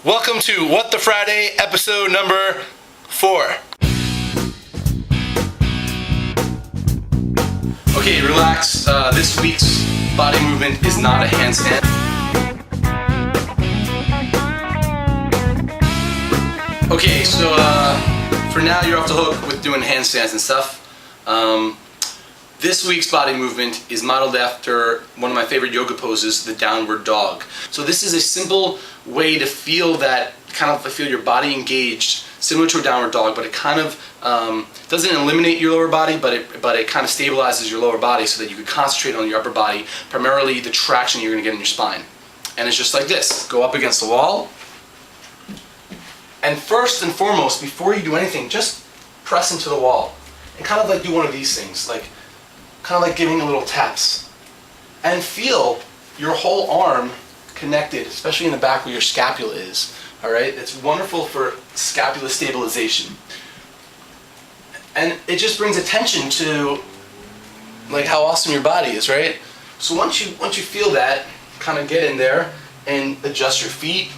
Welcome to What the Friday, episode number 4. Okay, relax. This week's body movement is not a handstand. Okay, so for now you're off the hook with doing handstands and stuff. This week's body movement is modeled after one of my favorite yoga poses, the downward dog. So this is a simple way to feel that, feel your body engaged, similar to a downward dog, but it kind of doesn't eliminate your lower body, but it kind of stabilizes your lower body so that you can concentrate on your upper body, primarily the traction you're going to get in your spine. And it's just like this. Go up against the wall. And first and foremost, before you do anything, just press into the wall. And kind of like do one of these things, kind of like giving a little taps. And feel your whole arm connected, especially in the back where your scapula is. Alright? It's wonderful for scapula stabilization. And it just brings attention to how awesome your body is, right? So once you feel that, kind of get in there and adjust your feet.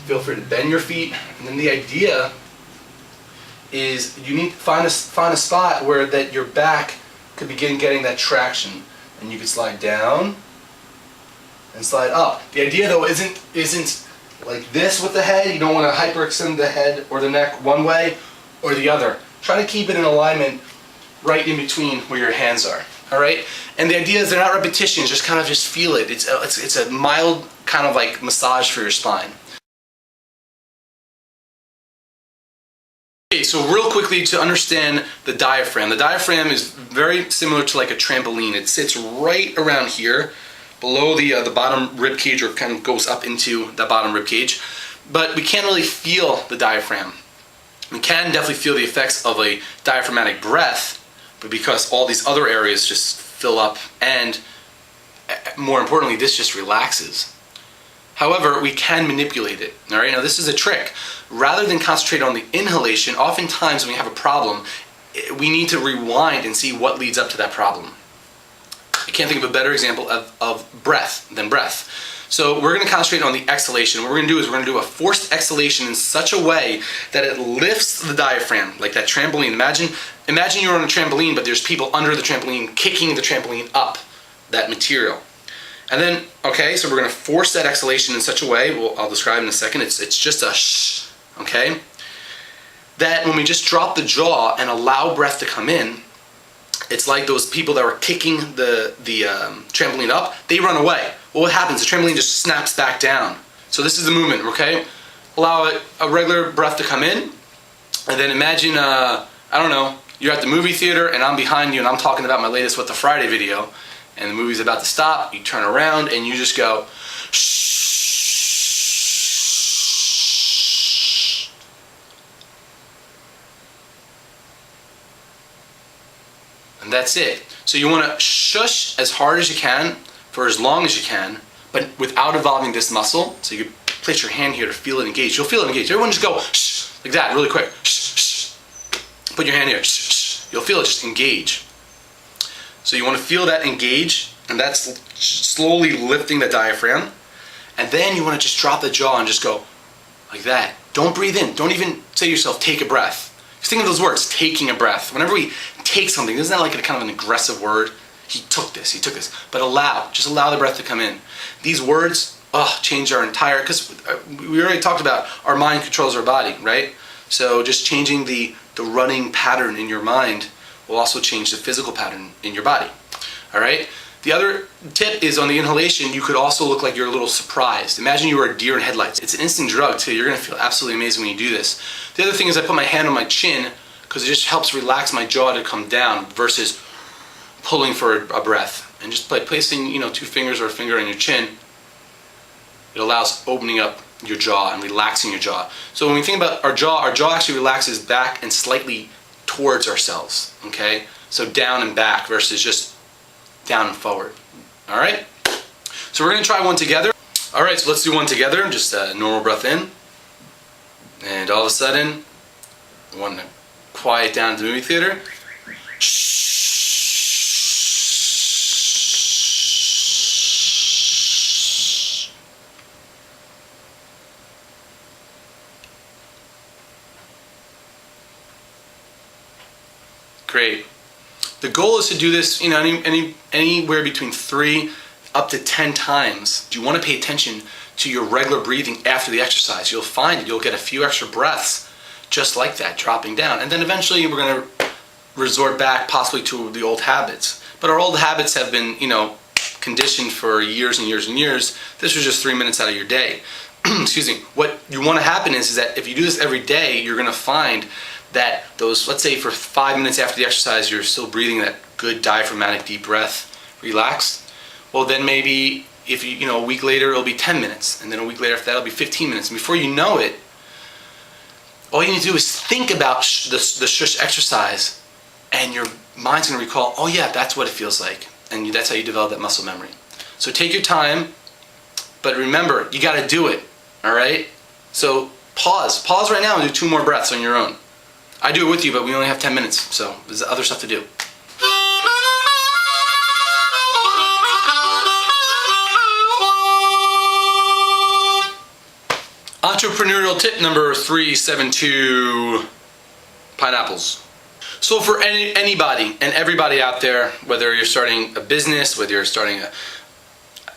Feel free to bend your feet. And then the idea is you need to find a spot where that your back could begin getting that traction, and you can slide down and slide up. The idea though isn't like this with the head. You don't want to hyperextend the head or the neck one way or the other. Try to keep it in alignment right in between where your hands are. All right, and the idea is they're not repetitions. Just feel it. It's a mild kind of like massage for your spine. Okay, so real quickly to understand the diaphragm. The diaphragm is very similar to like a trampoline. It sits right around here, below the bottom rib cage, or kind of goes up into the bottom rib cage. But we can't really feel the diaphragm. We can definitely feel the effects of a diaphragmatic breath, but because all these other areas just fill up, and more importantly, this just relaxes. However, we can manipulate it. All right, now this is a trick. Rather than concentrate on the inhalation, oftentimes when we have a problem, we need to rewind and see what leads up to that problem. I can't think of a better example of breath than breath. So we're going to concentrate on the exhalation. What we're going to do is we're going to do a forced exhalation in such a way that it lifts the diaphragm, like that trampoline. Imagine you're on a trampoline, but there's people under the trampoline kicking the trampoline up, that material. And then, okay, so we're going to force that exhalation in such a way, I'll describe in a second, it's just a shh, okay? That when we just drop the jaw and allow breath to come in, it's like those people that were kicking the trampoline up, they run away. Well, what happens? The trampoline just snaps back down. So this is the movement, okay? Allow a regular breath to come in, and then imagine, I don't know, you're at the movie theater and I'm behind you and I'm talking about my latest What the Friday video, and the movie's about to stop, you turn around and you just go, shh. And that's it. So you want to shush as hard as you can for as long as you can, but without involving this muscle. So you can place your hand here to feel it engage. You'll feel it engage. Everyone just go, shh, like that, really quick. Shh, shh. Put your hand here, shh, shh. You'll feel it just engage. So you want to feel that engage, and that's slowly lifting the diaphragm. And then you want to just drop the jaw and just go like that. Don't breathe in. Don't even say to yourself, take a breath. Just think of those words, taking a breath. Whenever we take something, isn't that like a kind of an aggressive word? He took this. But just allow the breath to come in. These words, change our entire, because we already talked about our mind controls our body, right? So just changing the running pattern in your mind will also change the physical pattern in your body. All right? The other tip is on the inhalation, you could also look like you're a little surprised. Imagine you were a deer in headlights. It's an instant drug too. You're going to feel absolutely amazing when you do this. The other thing is I put my hand on my chin because it just helps relax my jaw to come down versus pulling for a breath. And just by placing, 2 fingers or a finger on your chin, it allows opening up your jaw and relaxing your jaw. So when we think about our jaw actually relaxes back and slightly towards ourselves, okay? So down and back versus just down and forward, all right? So we're gonna try one together. All right, so let's do one together. Just a normal breath in. And all of a sudden, I want to quiet down to the movie theater. Great. The goal is to do this, anywhere between 3 up to 10 times. You want to pay attention to your regular breathing after the exercise. You'll find that you'll get a few extra breaths just like that, dropping down. And then eventually we're going to resort back possibly to the old habits. But our old habits have been, conditioned for years and years and years. This was just 3 minutes out of your day. Excuse me. What you want to happen is that if you do this every day, you're going to find that those, let's say for 5 minutes after the exercise, you're still breathing that good diaphragmatic deep breath, relaxed. Well, then maybe if a week later it'll be 10 minutes, and then a week later after that it'll be 15 minutes. And before you know it, all you need to do is think about the shush exercise, and your mind's going to recall, oh yeah, that's what it feels like. And that's how you develop that muscle memory. So take your time, but remember, you got to do it, all right? So pause right now and do 2 more breaths on your own. I do it with you, but we only have 10 minutes, so there's other stuff to do. Entrepreneurial tip number 372, pineapples. So for anybody and everybody out there, whether you're starting a business, whether you're starting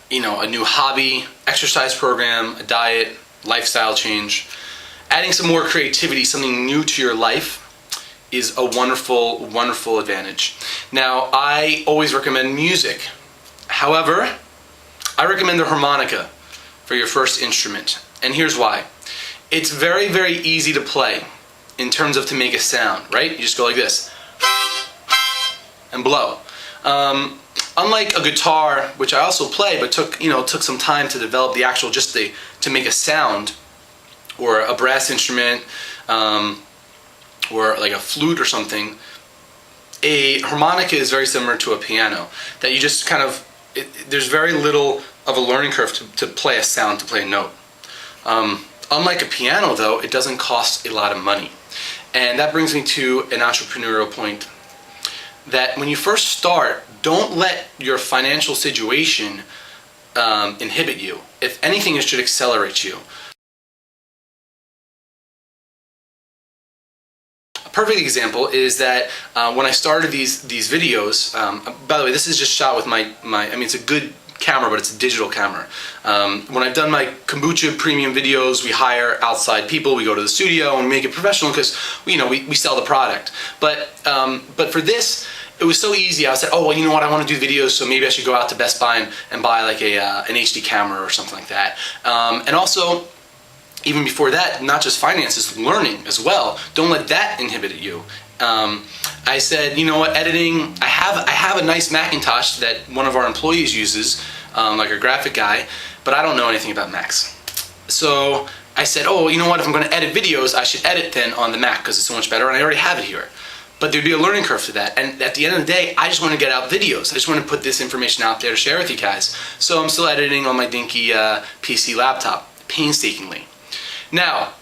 a new hobby, exercise program, a diet, lifestyle change, adding some more creativity, something new to your life is a wonderful, wonderful advantage. Now, I always recommend music. However, I recommend the harmonica for your first instrument. And here's why. It's very, very easy to play in terms of to make a sound, right? You just go like this and blow. Unlike a guitar, which I also play, but took some time to develop the actual, to make a sound, or a brass instrument, or like a flute or something. A harmonica is very similar to a piano, that you just there's very little of a learning curve to play a sound, to play a note. Unlike a piano though, it doesn't cost a lot of money. And that brings me to an entrepreneurial point, that when you first start, don't let your financial situation inhibit you. If anything, it should accelerate you. A perfect example is that when I started these videos, by the way, this is just shot with it's a good camera, but it's a digital camera. When I've done my kombucha premium videos, we hire outside people, we go to the studio and make it professional because we sell the product. But for this, it was so easy. I said, oh, well, you know what, I want to do videos, so maybe I should go out to Best Buy and buy like an HD camera or something like that. And also, even before that, not just finances, learning as well. Don't let that inhibit you. I said, you know what, editing, I have a nice Macintosh that one of our employees uses, like a graphic guy, but I don't know anything about Macs. So I said, oh, you know what, if I'm going to edit videos, I should edit then on the Mac because it's so much better, and I already have it here. But there'd be a learning curve to that, and at the end of the day, I just want to get out videos. I just want to put this information out there to share with you guys. So I'm still editing on my dinky PC laptop, painstakingly. Now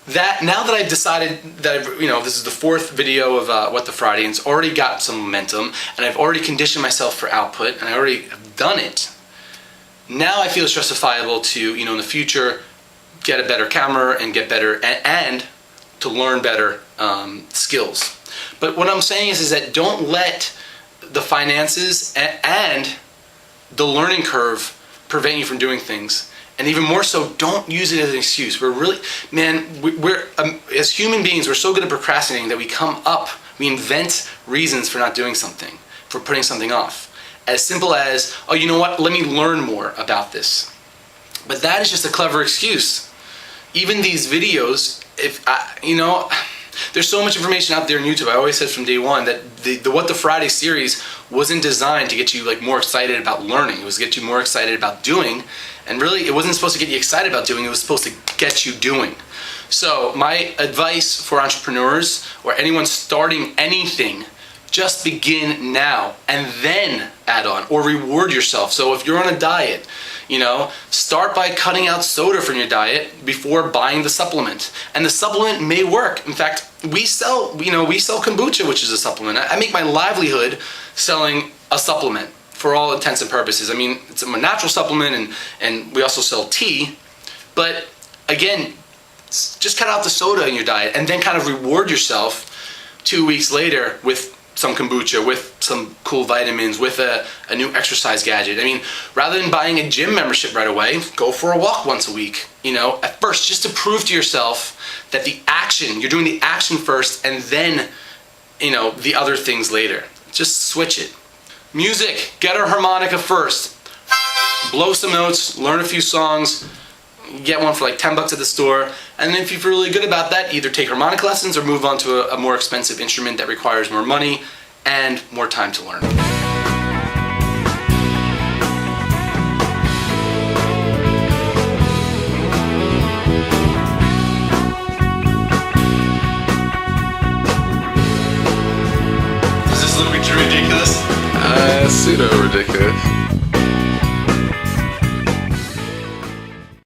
that I've decided that this is the 4th video of What the Friday, and it's already got some momentum, and I've already conditioned myself for output, and I already have done it. Now I feel it's justifiable to, in the future, get a better camera and get better, and to learn better skills. But what I'm saying is that don't let the finances and the learning curve prevent you from doing things. And even more so, don't use it as an excuse. We're as human beings, we're so good at procrastinating that we invent reasons for not doing something, for putting something off. As simple as, oh, you know what, let me learn more about this. But that is just a clever excuse. Even these videos, there's so much information out there on YouTube. I always said from day one that the What the Friday series wasn't designed to get you more excited about learning. It was to get you more excited about doing. And really, it wasn't supposed to get you excited about doing. It was supposed to get you doing. So my advice for entrepreneurs or anyone starting anything, just begin now and then add on, or reward yourself. So if you're on a diet, start by cutting out soda from your diet before buying the supplement. And the supplement may work. In fact, we sell kombucha, which is a supplement. I make my livelihood selling a supplement for all intents and purposes. It's a natural supplement, and we also sell tea. But again, just cut out the soda in your diet and then kind of reward yourself 2 weeks later with some kombucha, with some cool vitamins, with a new exercise gadget. I mean, rather than buying a gym membership right away, go for a walk once a week. You know, at first, just to prove to yourself that you're doing the action first, and then, you know, the other things later. Just switch it. Music, get a harmonica first. Blow some notes, learn a few songs, get one for like 10 bucks at the store, and then if you feel really good about that, either take harmonica lessons or move on to a more expensive instrument that requires more money and more time to learn. Does this look ridiculous? Pseudo ridiculous.